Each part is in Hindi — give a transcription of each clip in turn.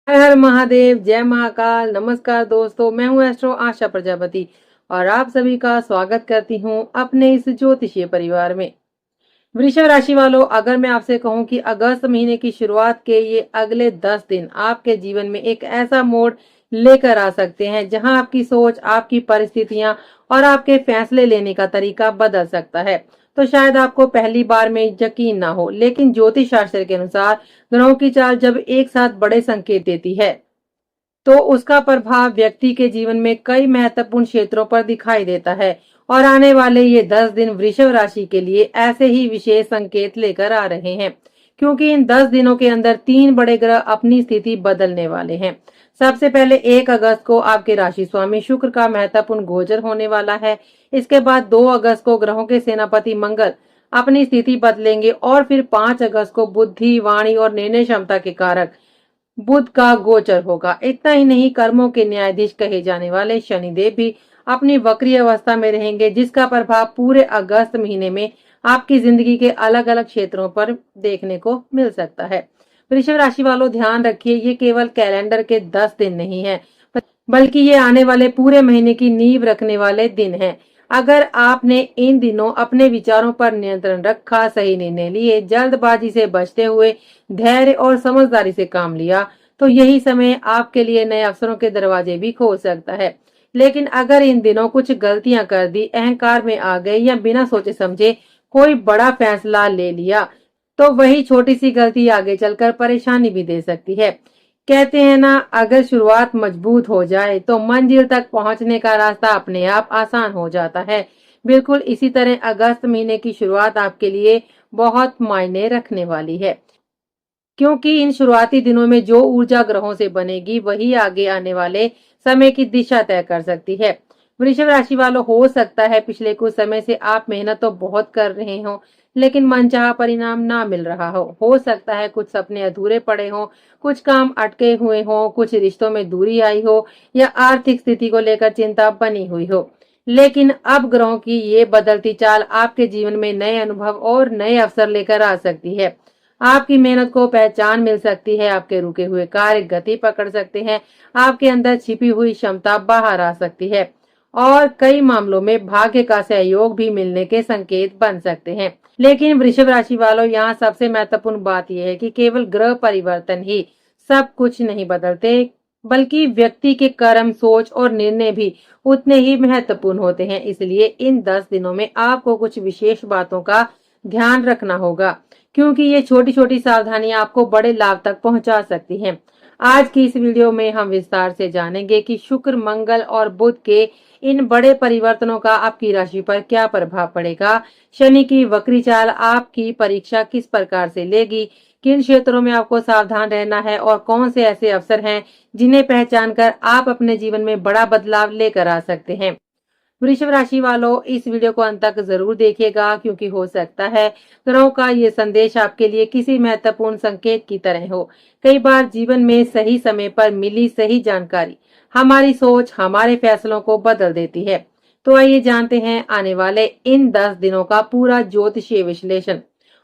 हर हर महादेव, जय महाकाल। नमस्कार दोस्तों, मैं हूँ एस्ट्रो आशा प्रजापति और आप सभी का स्वागत करती हूँ अपने इस ज्योतिषीय परिवार में। वृषभ राशि वालों, अगर मैं आपसे कहूँ कि अगस्त महीने की शुरुआत के ये अगले 10 दिन आपके जीवन में एक ऐसा मोड़ लेकर आ सकते हैं जहां आपकी सोच, आपकी परिस्थितियां और आपके फैसले लेने का तरीका बदल सकता है। तो शायद आपको पहली बार में यकीन ना हो, लेकिन ज्योतिष शास्त्र के अनुसार ग्रहों की चाल जब एक साथ बड़े संकेत देती है तो उसका प्रभाव व्यक्ति के जीवन में कई महत्वपूर्ण क्षेत्रों पर दिखाई देता है। और आने वाले ये 10 दिन वृषभ राशि के लिए ऐसे ही विशेष संकेत लेकर आ रहे हैं, क्योंकि इन 10 दिनों के अंदर 3 बड़े ग्रह अपनी स्थिति बदलने वाले हैं। सबसे पहले 1 अगस्त को आपके राशि स्वामी शुक्र का महत्वपूर्ण गोचर होने वाला है। इसके बाद 2 अगस्त को ग्रहों के सेनापति मंगल अपनी स्थिति बदलेंगे और फिर 5 अगस्त को बुद्धि, वाणी और निर्णय क्षमता के कारक बुध का गोचर होगा। इतना ही नहीं, कर्मों के न्यायाधीश कहे जाने वाले शनिदेव भी अपनी वक्री अवस्था में रहेंगे, जिसका प्रभाव पूरे अगस्त महीने में आपकी जिंदगी के अलग अलग क्षेत्रों पर देखने को मिल सकता है। वृषभ राशि वालों, ध्यान रखिए, ये केवल कैलेंडर के 10 दिन नहीं है, बल्कि ये आने वाले पूरे महीने की नींव रखने वाले दिन हैं। अगर आपने इन दिनों अपने विचारों पर नियंत्रण रखा, सही निर्णय लिए, जल्दबाजी से बचते हुए धैर्य और समझदारी से काम लिया, तो यही समय आपके लिए नए अवसरों के दरवाजे भी खोल सकता है। लेकिन अगर इन दिनों कुछ गलतियां कर दी, अहंकार में आ गए या बिना सोचे समझे कोई बड़ा फैसला ले लिया, तो वही छोटी सी गलती आगे चलकर परेशानी भी दे सकती है। कहते हैं ना, अगर शुरुआत मजबूत हो जाए तो मंजिल तक पहुंचने का रास्ता अपने आप आसान हो जाता है। बिल्कुल इसी तरह अगस्त महीने की शुरुआत आपके लिए बहुत मायने रखने वाली है, क्योंकि इन शुरुआती दिनों में जो ऊर्जा ग्रहों से बनेगी वही आगे आने वाले समय की दिशा तय कर सकती है। वृषभ राशि वालों, हो सकता है पिछले कुछ समय से आप मेहनत तो बहुत कर रहे हो, लेकिन मनचाहा परिणाम ना मिल रहा हो सकता है कुछ सपने अधूरे पड़े हों, कुछ काम अटके हुए हों, कुछ रिश्तों में दूरी आई हो या आर्थिक स्थिति को लेकर चिंता बनी हुई हो। लेकिन अब ग्रहों की ये बदलती चाल आपके जीवन में नए अनुभव और नए अवसर लेकर आ सकती है। आपकी मेहनत को पहचान मिल सकती है, आपके रुके हुए कार्य गति पकड़ सकते हैं, आपके अंदर छिपी हुई क्षमता बाहर आ सकती है और कई मामलों में भाग्य का सहयोग भी मिलने के संकेत बन सकते हैं। लेकिन वृषभ राशि वालों, यहाँ सबसे महत्वपूर्ण बात यह है कि केवल ग्रह परिवर्तन ही सब कुछ नहीं बदलते, बल्कि व्यक्ति के कर्म, सोच और निर्णय भी उतने ही महत्वपूर्ण होते हैं। इसलिए इन 10 दिनों में आपको कुछ विशेष बातों का ध्यान रखना होगा, क्योंकि ये छोटी छोटी सावधानियां आपको बड़े लाभ तक पहुंचा सकती हैं। आज की इस वीडियो में हम विस्तार से जानेंगे कि शुक्र, मंगल और बुध के इन बड़े परिवर्तनों का आपकी राशि पर क्या प्रभाव पड़ेगा, शनि की वक्री चाल आपकी परीक्षा किस प्रकार से लेगी, किन क्षेत्रों में आपको सावधान रहना है और कौन से ऐसे अवसर हैं जिन्हें पहचान कर आप अपने जीवन में बड़ा बदलाव लेकर आ सकते हैं। वृषभ राशि वालों, इस वीडियो को अंत तक जरूर देखिएगा, क्योंकि हो सकता है ग्रहों का ये संदेश आपके लिए किसी महत्वपूर्ण संकेत की तरह हो। कई बार जीवन में सही समय पर मिली सही जानकारी हमारी सोच, हमारे फैसलों को बदल देती है। तो आइए जानते हैं आने वाले इन 10 दिनों का पूरा ज्योतिषीय विश्लेषण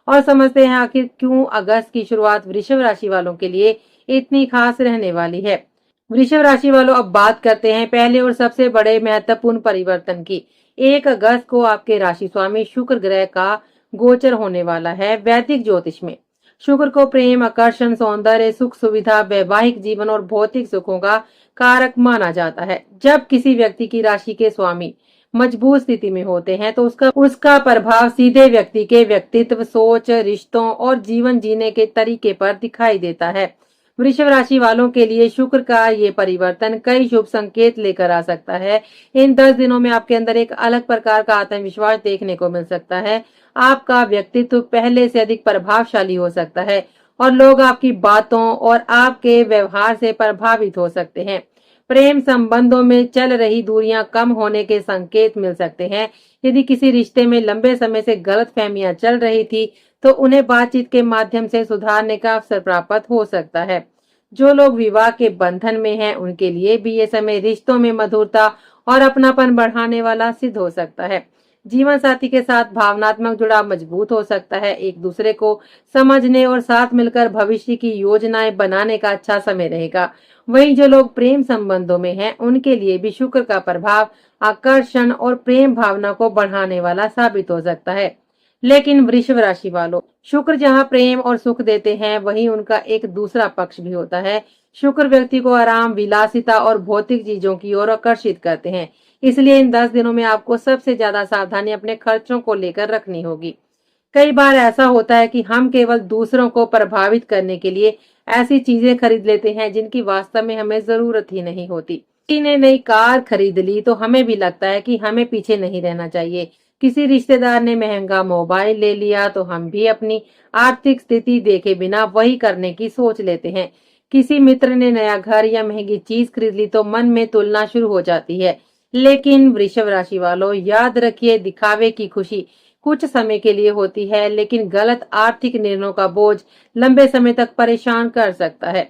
और समझते हैं आखिर क्यों अगस्त की शुरुआत वृषभ राशि वालों के लिए इतनी खास रहने वाली है। वृषभ राशि वालों, अब बात करते हैं पहले और सबसे बड़े महत्वपूर्ण परिवर्तन की। 1 अगस्त को आपके राशि स्वामी शुक्र ग्रह का गोचर होने वाला है। वैदिक ज्योतिष में शुक्र को प्रेम, आकर्षण, सौंदर्य, सुख सुविधा, वैवाहिक जीवन और भौतिक सुखों का कारक माना जाता है। जब किसी व्यक्ति की राशि के स्वामी मजबूत स्थिति में होते हैं तो उसका प्रभाव सीधे व्यक्ति के व्यक्तित्व, सोच, रिश्तों और जीवन जीने के तरीके पर दिखाई देता है। वृषभ राशि वालों के लिए शुक्र का ये परिवर्तन कई शुभ संकेत लेकर आ सकता है। इन 10 दिनों में आपके अंदर एक अलग प्रकार का आत्मविश्वास देखने को मिल सकता है। आपका व्यक्तित्व पहले से अधिक प्रभावशाली हो सकता है और लोग आपकी बातों और आपके व्यवहार से प्रभावित हो सकते हैं। प्रेम संबंधों में चल रही दूरियां कम होने के संकेत मिल सकते हैं। यदि किसी रिश्ते में लंबे समय से गलतफहमियां चल रही थी तो उन्हें बातचीत के माध्यम से सुधारने का अवसर प्राप्त हो सकता है। जो लोग विवाह के बंधन में हैं, उनके लिए भी ये समय रिश्तों में मधुरता और अपनापन बढ़ाने वाला सिद्ध हो सकता है। जीवन साथी के साथ भावनात्मक जुड़ाव मजबूत हो सकता है। एक दूसरे को समझने और साथ मिलकर भविष्य की योजनाएं बनाने का अच्छा समय रहेगा। वहीं जो लोग प्रेम संबंधों में हैं, उनके लिए भी शुक्र का प्रभाव आकर्षण और प्रेम भावना को बढ़ाने वाला साबित हो सकता है। लेकिन वृषभ राशि वालों, शुक्र जहां प्रेम और सुख देते हैं, वहीं उनका एक दूसरा पक्ष भी होता है। शुक्र व्यक्ति को आराम, विलासिता और भौतिक चीजों की ओर आकर्षित करते हैं। इसलिए इन 10 दिनों में आपको सबसे ज्यादा सावधानी अपने खर्चों को लेकर रखनी होगी। कई बार ऐसा होता है कि हम केवल दूसरों को प्रभावित करने के लिए ऐसी चीजें खरीद लेते हैं जिनकी वास्तव में हमें जरूरत ही नहीं होती। किसी ने नई कार खरीद ली तो हमें भी लगता है कि हमें पीछे नहीं रहना चाहिए। किसी रिश्तेदार ने महंगा मोबाइल ले लिया तो हम भी अपनी आर्थिक स्थिति देखे बिना वही करने की सोच लेते हैं। किसी मित्र ने नया घर या महंगी चीज खरीद ली तो मन में तुलना शुरू हो जाती है। लेकिन वृषभ राशि वालों, याद रखिए, दिखावे की खुशी कुछ समय के लिए होती है, लेकिन गलत आर्थिक निर्णयों का बोझ लंबे समय तक परेशान कर सकता है।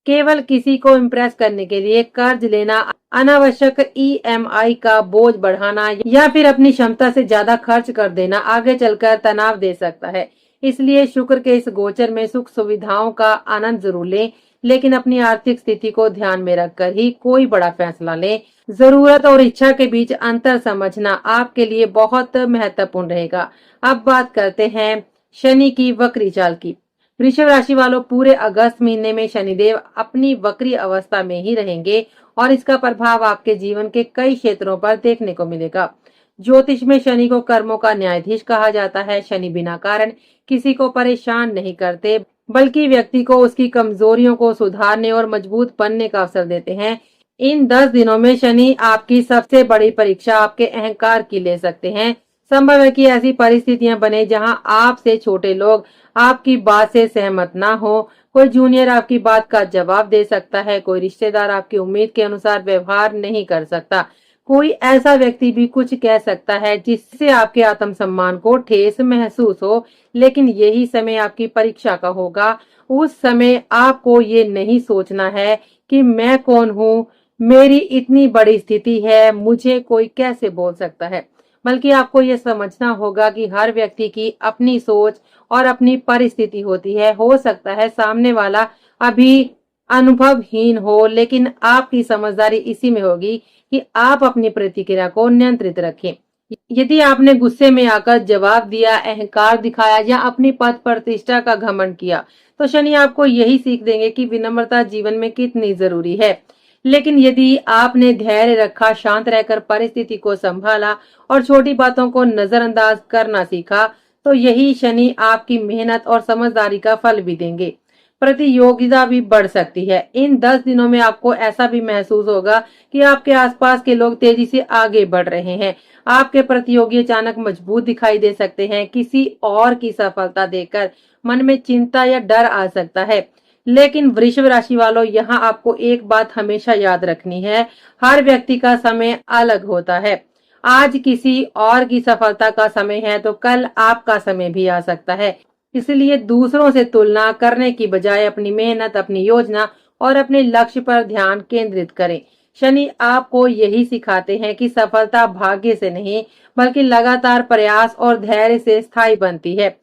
केवल किसी को इम्प्रेस करने के लिए कर्ज लेना, अनावश्यक ईएमआई का बोझ बढ़ाना या फिर अपनी क्षमता से ज्यादा खर्च कर देना आगे चलकर तनाव दे सकता है। इसलिए शुक्र के इस गोचर में सुख सुविधाओं का आनंद जरूर लें, लेकिन अपनी आर्थिक स्थिति को ध्यान में रखकर ही कोई बड़ा फैसला लें। जरूरत और इच्छा के बीच अंतर समझना आपके लिए बहुत महत्वपूर्ण रहेगा। अब बात करते हैं शनि की वक्री चाल की। वृषभ राशि वालों, पूरे अगस्त महीने में शनिदेव अपनी वक्री अवस्था में ही रहेंगे और इसका प्रभाव आपके जीवन के कई क्षेत्रों पर देखने को मिलेगा। ज्योतिष में शनि को कर्मों का न्यायाधीश कहा जाता है। शनि बिना कारण किसी को परेशान नहीं करते, बल्कि व्यक्ति को उसकी कमजोरियों को सुधारने और मजबूत बनने का अवसर देते हैं। इन 10 दिनों में शनि आपकी सबसे बड़ी परीक्षा आपके अहंकार की ले सकते हैं। संभव है कि ऐसी परिस्थितियां बने जहां आपसे छोटे लोग आपकी बात से सहमत ना हो। कोई जूनियर आपकी बात का जवाब दे सकता है, कोई रिश्तेदार आपकी उम्मीद के अनुसार व्यवहार नहीं कर सकता, कोई ऐसा व्यक्ति भी कुछ कह सकता है जिससे आपके आत्मसम्मान को ठेस महसूस हो। लेकिन यही समय आपकी परीक्षा का होगा। उस समय आपको ये नहीं सोचना है कि मैं कौन हूँ, मेरी इतनी बड़ी स्थिति है, मुझे कोई कैसे बोल सकता है, बल्कि आपको ये समझना होगा कि हर व्यक्ति की अपनी सोच और अपनी परिस्थिति होती है। हो सकता है सामने वाला अभी अनुभवहीन हो, लेकिन आपकी समझदारी इसी में होगी कि आप अपनी प्रतिक्रिया को नियंत्रित रखें। यदि आपने गुस्से में आकर जवाब दिया, अहंकार दिखाया या अपनी पद प्रतिष्ठा का घमंड किया, तो शनि आपको यही सीख देंगे कि विनम्रता जीवन में कितनी जरूरी है। लेकिन यदि आपने धैर्य रखा, शांत रहकर परिस्थिति को संभाला और छोटी बातों को नजरअंदाज करना सीखा, तो यही शनि आपकी मेहनत और समझदारी का फल भी देंगे। प्रतियोगिता भी बढ़ सकती है। इन 10 दिनों में आपको ऐसा भी महसूस होगा कि आपके आसपास के लोग तेजी से आगे बढ़ रहे हैं। आपके प्रतियोगी अचानक मजबूत दिखाई दे सकते हैं। किसी और की सफलता देखकर मन में चिंता या डर आ सकता है। लेकिन वृषभ राशि वालों, यहाँ आपको एक बात हमेशा याद रखनी है, हर व्यक्ति का समय अलग होता है। आज किसी और की सफलता का समय है तो कल आपका समय भी आ सकता है। इसलिए दूसरों से तुलना करने की बजाय अपनी मेहनत, अपनी योजना और अपने लक्ष्य पर ध्यान केंद्रित करें। शनि आपको यही सिखाते हैं कि सफलता भाग्य से नहीं, बल्कि लगातार प्रयास और धैर्य से स्थायी बनती है।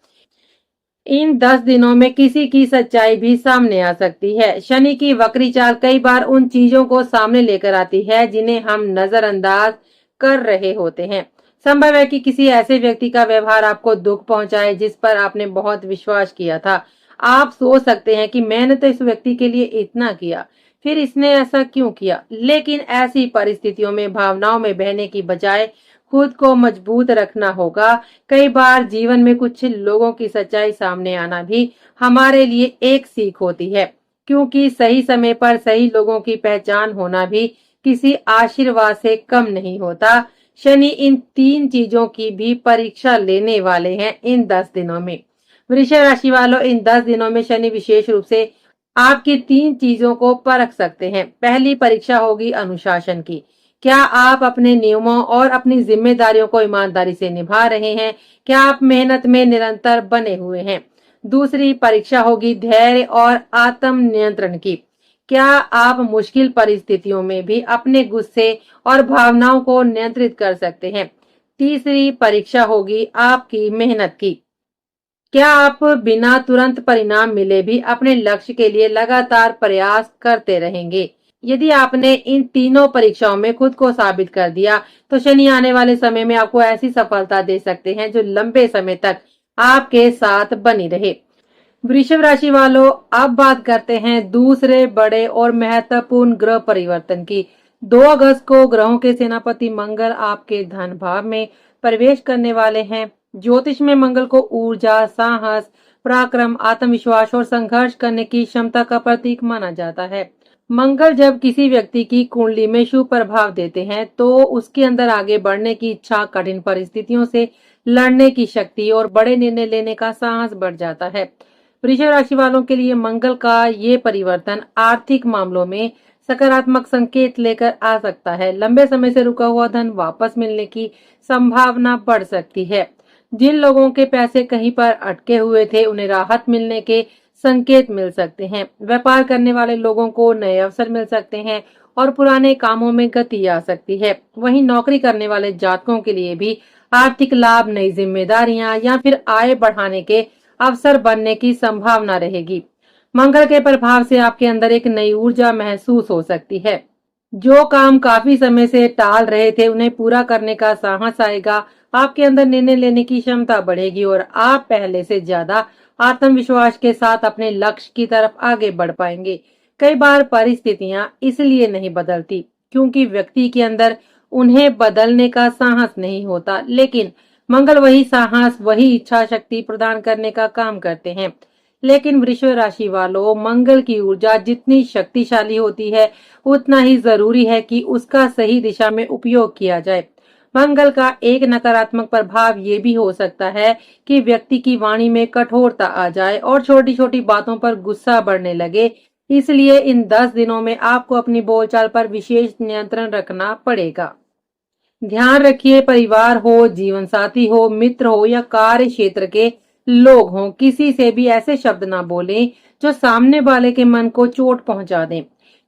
इन 10 दिनों में किसी की सच्चाई भी सामने आ सकती है। शनि की वक्री चाल कई बार उन चीजों को सामने लेकर आती है जिन्हें हम नजरअंदाज कर रहे होते हैं। संभव है कि किसी ऐसे व्यक्ति का व्यवहार आपको दुख पहुंचाए जिस पर आपने बहुत विश्वास किया था। आप सोच सकते हैं कि मैंने तो इस व्यक्ति के लिए इतना किया, फिर इसने ऐसा क्यों किया। लेकिन ऐसी परिस्थितियों में भावनाओं में बहने की बजाय खुद को मजबूत रखना होगा। कई बार जीवन में कुछ लोगों की सच्चाई सामने आना भी हमारे लिए एक सीख होती है, क्योंकि सही समय पर सही लोगों की पहचान होना भी किसी आशीर्वाद से कम नहीं होता। शनि इन 3 चीजों की भी परीक्षा लेने वाले हैं इन 10 दिनों में। वृषभ राशि वालों, इन 10 दिनों में शनि विशेष रूप से आपकी 3 चीजों को परख सकते हैं। पहली परीक्षा होगी अनुशासन की। क्या आप अपने नियमों और अपनी जिम्मेदारियों को ईमानदारी से निभा रहे हैं? क्या आप मेहनत में निरंतर बने हुए हैं? दूसरी परीक्षा होगी धैर्य और आत्म नियंत्रण की। क्या आप मुश्किल परिस्थितियों में भी अपने गुस्से और भावनाओं को नियंत्रित कर सकते हैं? तीसरी परीक्षा होगी आपकी मेहनत की। क्या आप बिना तुरंत परिणाम मिले भी अपने लक्ष्य के लिए लगातार प्रयास करते रहेंगे? यदि आपने इन तीनों परीक्षाओं में खुद को साबित कर दिया, तो शनि आने वाले समय में आपको ऐसी सफलता दे सकते हैं जो लंबे समय तक आपके साथ बनी रहे। वृषभ राशि वालों, अब बात करते हैं दूसरे बड़े और महत्वपूर्ण ग्रह परिवर्तन की। 2 अगस्त को ग्रहों के सेनापति मंगल आपके धन भाव में प्रवेश करने वाले हैं। ज्योतिष में मंगल को ऊर्जा, साहस, पराक्रम, आत्मविश्वास और संघर्ष करने की क्षमता का प्रतीक माना जाता है। मंगल जब किसी व्यक्ति की कुंडली में शुभ प्रभाव देते हैं, तो उसके अंदर आगे बढ़ने की इच्छा, कठिन परिस्थितियों से लड़ने की शक्ति और बड़े निर्णय लेने का साहस बढ़ जाता है। वृषभ राशि वालों के लिए मंगल का ये परिवर्तन आर्थिक मामलों में सकारात्मक संकेत लेकर आ सकता है। लंबे समय से रुका हुआ धन वापस मिलने की संभावना बढ़ सकती है। जिन लोगों के पैसे कहीं पर अटके हुए थे, उन्हें राहत मिलने के संकेत मिल सकते हैं। व्यापार करने वाले लोगों को नए अवसर मिल सकते हैं और पुराने कामों में गति आ सकती है। वहीं नौकरी करने वाले जातकों के लिए भी आर्थिक लाभ, नई जिम्मेदारियां या फिर आय बढ़ाने के अवसर बनने की संभावना रहेगी। मंगल के प्रभाव से आपके अंदर एक नई ऊर्जा महसूस हो सकती है। जो काम काफी समय से टाल रहे थे, उन्हें पूरा करने का साहस आएगा। आपके अंदर निर्णय लेने की क्षमता बढ़ेगी और आप पहले से ज्यादा आत्मविश्वास के साथ अपने लक्ष्य की तरफ आगे बढ़ पाएंगे। कई बार परिस्थितियां इसलिए नहीं बदलती क्योंकि व्यक्ति के अंदर उन्हें बदलने का साहस नहीं होता, लेकिन मंगल वही साहस, वही इच्छा शक्ति प्रदान करने का काम करते हैं। लेकिन वृषभ राशि वालों, मंगल की ऊर्जा जितनी शक्तिशाली होती है, उतना ही जरूरी है कि उसका सही दिशा में उपयोग किया जाए। मंगल का एक नकारात्मक प्रभाव ये भी हो सकता है कि व्यक्ति की वाणी में कठोरता आ जाए और छोटी छोटी बातों पर गुस्सा बढ़ने लगे। इसलिए इन 10 दिनों में आपको अपनी बोलचाल पर विशेष नियंत्रण रखना पड़ेगा। ध्यान रखिए, परिवार हो, जीवन साथी हो, मित्र हो या कार्य क्षेत्र के लोग हों, किसी से भी ऐसे शब्द ना बोलें जो सामने वाले के मन को चोट पहुंचा दें,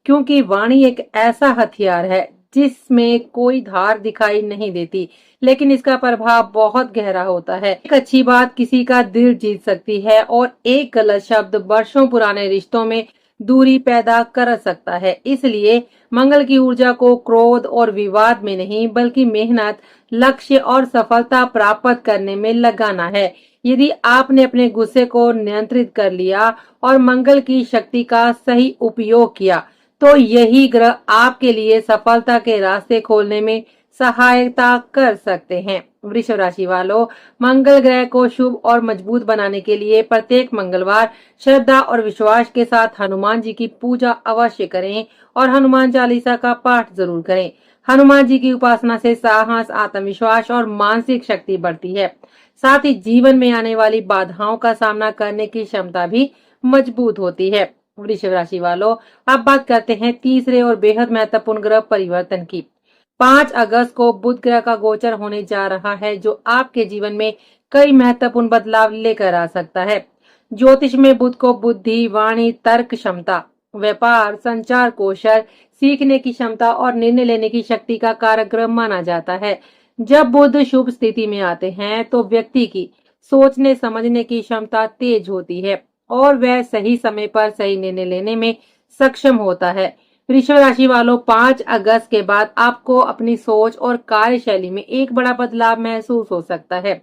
क्योंकि वाणी एक ऐसा हथियार है जिसमें कोई धार दिखाई नहीं देती, लेकिन इसका प्रभाव बहुत गहरा होता है। एक अच्छी बात किसी का दिल जीत सकती है और एक गलत शब्द वर्षों पुराने रिश्तों में दूरी पैदा कर सकता है। इसलिए मंगल की ऊर्जा को क्रोध और विवाद में नहीं, बल्कि मेहनत, लक्ष्य और सफलता प्राप्त करने में लगाना है। यदि आपने अपने गुस्से को नियंत्रित कर लिया और मंगल की शक्ति का सही उपयोग किया, तो यही ग्रह आपके लिए सफलता के रास्ते खोलने में सहायता कर सकते हैं। वृषभ राशि वालों, मंगल ग्रह को शुभ और मजबूत बनाने के लिए प्रत्येक मंगलवार श्रद्धा और विश्वास के साथ हनुमान जी की पूजा अवश्य करें और हनुमान चालीसा का पाठ जरूर करें। हनुमान जी की उपासना से साहस, आत्मविश्वास और मानसिक शक्ति बढ़ती है। साथ ही जीवन में आने वाली बाधाओं का सामना करने की क्षमता भी मजबूत होती है। वृषभ राशि वालों, अब बात करते हैं तीसरे और बेहद महत्वपूर्ण ग्रह परिवर्तन की। 5 अगस्त को बुध ग्रह का गोचर होने जा रहा है, जो आपके जीवन में कई महत्वपूर्ण बदलाव लेकर आ सकता है। ज्योतिष में बुध को बुद्धि, वाणी, तर्क क्षमता, व्यापार, संचार कौशल, सीखने की क्षमता और निर्णय लेने की शक्ति का कारक ग्रह माना जाता है। जब बुध शुभ स्थिति में आते हैं, तो व्यक्ति की सोचने समझने की क्षमता तेज होती है और वह सही समय पर सही निर्णय लेने में सक्षम होता है। वृषभ राशि वालों, 5 अगस्त के बाद आपको अपनी सोच और कार्यशैली में एक बड़ा बदलाव महसूस हो सकता है।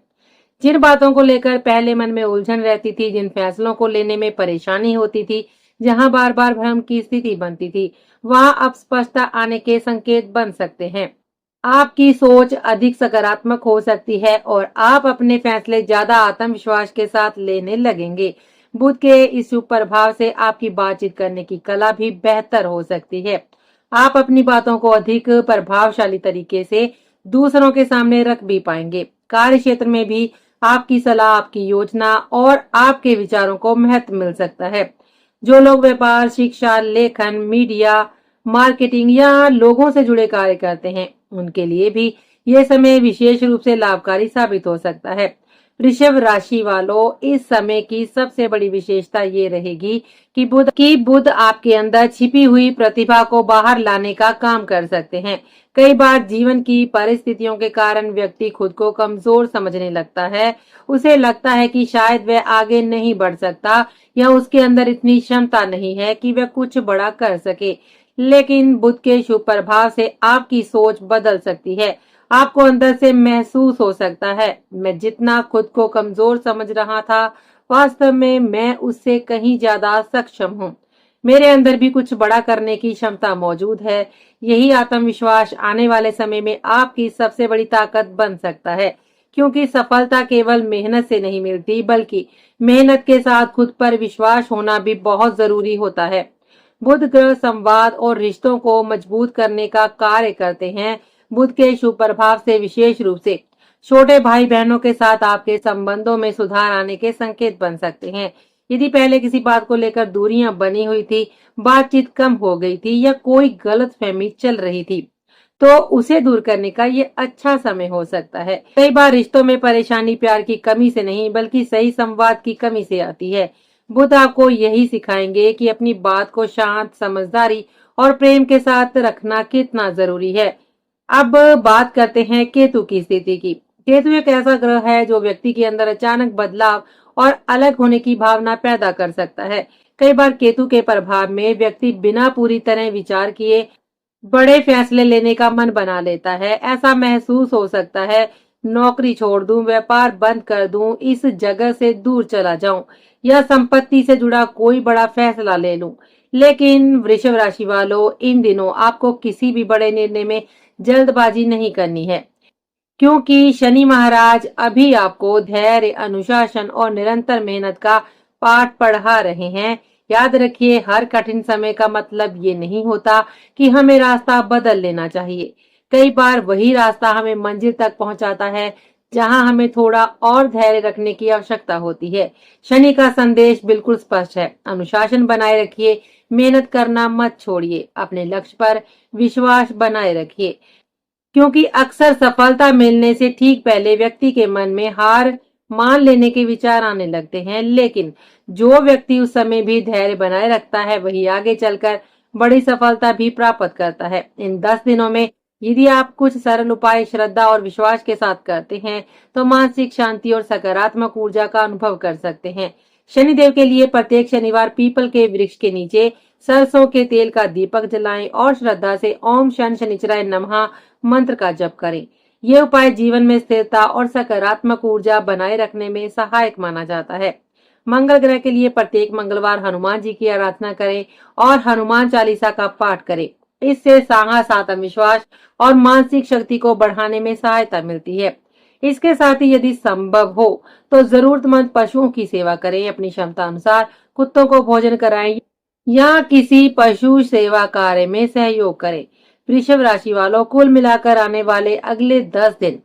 जिन बातों को लेकर पहले मन में उलझन रहती थी, जिन फैसलों को लेने में परेशानी होती थी, जहां बार बार भ्रम की स्थिति बनती थी, वहां अब स्पष्टता आने के संकेत बन सकते हैं। आपकी सोच अधिक सकारात्मक हो सकती है और आप अपने फैसले ज्यादा आत्मविश्वास के साथ लेने लगेंगे। बुध के इस शुभ प्रभाव से आपकी बातचीत करने की कला भी बेहतर हो सकती है। आप अपनी बातों को अधिक प्रभावशाली तरीके से दूसरों के सामने रख भी पाएंगे। कार्य क्षेत्र में भी आपकी सलाह, आपकी योजना और आपके विचारों को महत्व मिल सकता है। जो लोग व्यापार, शिक्षा, लेखन, मीडिया, मार्केटिंग या लोगों से जुड़े कार्य करते हैं, उनके लिए भी यह समय विशेष रूप से लाभकारी साबित हो सकता है। वृषभ राशि वालों, इस समय की सबसे बड़ी विशेषता ये रहेगी कि बुध आपके अंदर छिपी हुई प्रतिभा को बाहर लाने का काम कर सकते हैं। कई बार जीवन की परिस्थितियों के कारण व्यक्ति खुद को कमजोर समझने लगता है। उसे लगता है कि शायद वह आगे नहीं बढ़ सकता या उसके अंदर इतनी क्षमता नहीं है कि वह कुछ बड़ा कर सके। लेकिन बुध के शुभ प्रभाव से आपकी सोच बदल सकती है। आपको अंदर से महसूस हो सकता है, मैं जितना खुद को कमजोर समझ रहा था, वास्तव में मैं उससे कहीं ज्यादा सक्षम हूँ। मेरे अंदर भी कुछ बड़ा करने की क्षमता मौजूद है। यही आत्मविश्वास आने वाले समय में आपकी सबसे बड़ी ताकत बन सकता है, क्योंकि सफलता केवल मेहनत से नहीं मिलती, बल्कि मेहनत के साथ खुद पर विश्वास होना भी बहुत जरूरी होता है। बुध ग्रह संवाद और रिश्तों को मजबूत करने का कार्य करते हैं। बुध के शुभ प्रभाव से विशेष रूप से छोटे भाई बहनों के साथ आपके संबंधों में सुधार आने के संकेत बन सकते हैं। यदि पहले किसी बात को लेकर दूरियां बनी हुई थी, बातचीत कम हो गई थी या कोई गलतफहमी चल रही थी, तो उसे दूर करने का ये अच्छा समय हो सकता है। कई बार रिश्तों में परेशानी प्यार की कमी से नहीं, बल्कि सही संवाद की कमी से आती है। बुध आपको यही सिखाएंगे कि अपनी बात को शांत, समझदारी और प्रेम के साथ रखना कितना जरूरी है। अब बात करते हैं केतु की स्थिति की। केतु एक ऐसा ग्रह है जो व्यक्ति के अंदर अचानक बदलाव और अलग होने की भावना पैदा कर सकता है। कई बार केतु के प्रभाव में व्यक्ति बिना पूरी तरह विचार किए बड़े फैसले लेने का मन बना लेता है। ऐसा महसूस हो सकता है, नौकरी छोड़ दूं, व्यापार बंद कर दूं, इस जगह से दूर चला जाऊं या संपत्ति से जुड़ा कोई बड़ा फैसला ले लूं। लेकिन वृषभ राशि वालों, इन दिनों आपको किसी भी बड़े निर्णय में जल्दबाजी नहीं करनी है, क्योंकि शनि महाराज अभी आपको धैर्य, अनुशासन और निरंतर मेहनत का पाठ पढ़ा रहे हैं। याद रखिए, हर कठिन समय का मतलब ये नहीं होता कि हमें रास्ता बदल लेना चाहिए। कई बार वही रास्ता हमें मंजिल तक पहुंचाता है, जहां हमें थोड़ा और धैर्य रखने की आवश्यकता होती है। शनि का संदेश बिल्कुल स्पष्ट है, अनुशासन बनाए रखिए, मेहनत करना मत छोड़िए, अपने लक्ष्य पर विश्वास बनाए रखिए, क्योंकि अक्सर सफलता मिलने से ठीक पहले व्यक्ति के मन में हार मान लेने के विचार आने लगते हैं। लेकिन जो व्यक्ति उस समय भी धैर्य बनाए रखता है, वही आगे चलकर बड़ी सफलता भी प्राप्त करता है। इन 10 दिनों में यदि आप कुछ सरल उपाय श्रद्धा और विश्वास के साथ करते हैं, तो मानसिक शांति और सकारात्मक ऊर्जा का अनुभव कर सकते हैं। शनिदेव के लिए प्रत्येक शनिवार पीपल के वृक्ष के नीचे सरसों के तेल का दीपक जलाएं और श्रद्धा से ओम शन शनिचराय नमः मंत्र का जप करें। ये उपाय जीवन में स्थिरता और सकारात्मक ऊर्जा बनाए रखने में सहायक माना जाता है। मंगल ग्रह के लिए प्रत्येक मंगलवार हनुमान जी की आराधना करें और हनुमान चालीसा का पाठ करें। इससे साहस, आत्मविश्वास और मानसिक शक्ति को बढ़ाने में सहायता मिलती है। इसके साथ ही यदि संभव हो तो जरूरतमंद पशुओं की सेवा करें। अपनी क्षमता अनुसार कुत्तों को भोजन कराएं या किसी पशु सेवा कार्य में सहयोग करें। वृषभ राशि वालों, कुल मिलाकर आने वाले अगले 10 दिन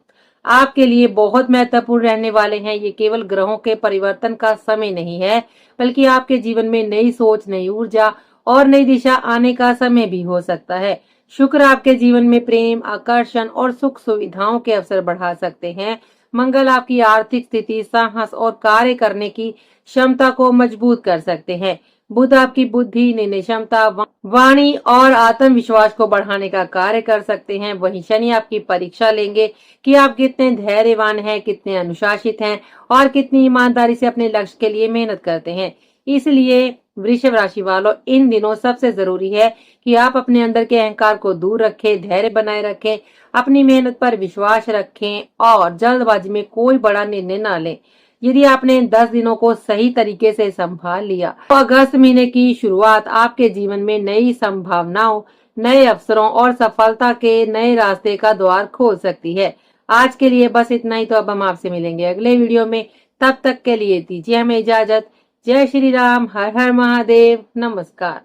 आपके लिए बहुत महत्वपूर्ण रहने वाले हैं। ये केवल ग्रहों के परिवर्तन का समय नहीं है, बल्कि आपके जीवन में नई सोच, नई ऊर्जा और नई दिशा आने का समय भी हो सकता है। शुक्र आपके जीवन में प्रेम, आकर्षण और सुख सुविधाओं के अवसर बढ़ा सकते हैं। मंगल आपकी आर्थिक स्थिति, साहस और कार्य करने की क्षमता को मजबूत कर सकते हैं। बुध आपकी बुद्धि, निर्णय क्षमता, वाणी और आत्मविश्वास को बढ़ाने का कार्य कर सकते हैं। वहीं शनि आपकी परीक्षा लेंगे कि आप कितने धैर्यवान हैं, कितने अनुशासित हैं और कितनी ईमानदारी से अपने लक्ष्य के लिए मेहनत करते हैं। इसलिए वृषभ राशि वालों, इन दिनों सबसे जरूरी है कि आप अपने अंदर के अहंकार को दूर रखें, धैर्य बनाए रखें, अपनी मेहनत पर विश्वास रखें और जल्दबाजी में कोई बड़ा निर्णय न लें। यदि आपने इन 10 दिनों को सही तरीके से संभाल लिया, तो अगस्त महीने की शुरुआत आपके जीवन में नई संभावनाओं, नए अवसरों और सफलता के नए रास्ते का द्वार खोल सकती है। आज के लिए बस इतना ही। तो अब हम आपसे मिलेंगे अगले वीडियो में। तब तक के लिए दीजिए हमें इजाजत। जय श्री राम, हर हर महादेव, नमस्कार।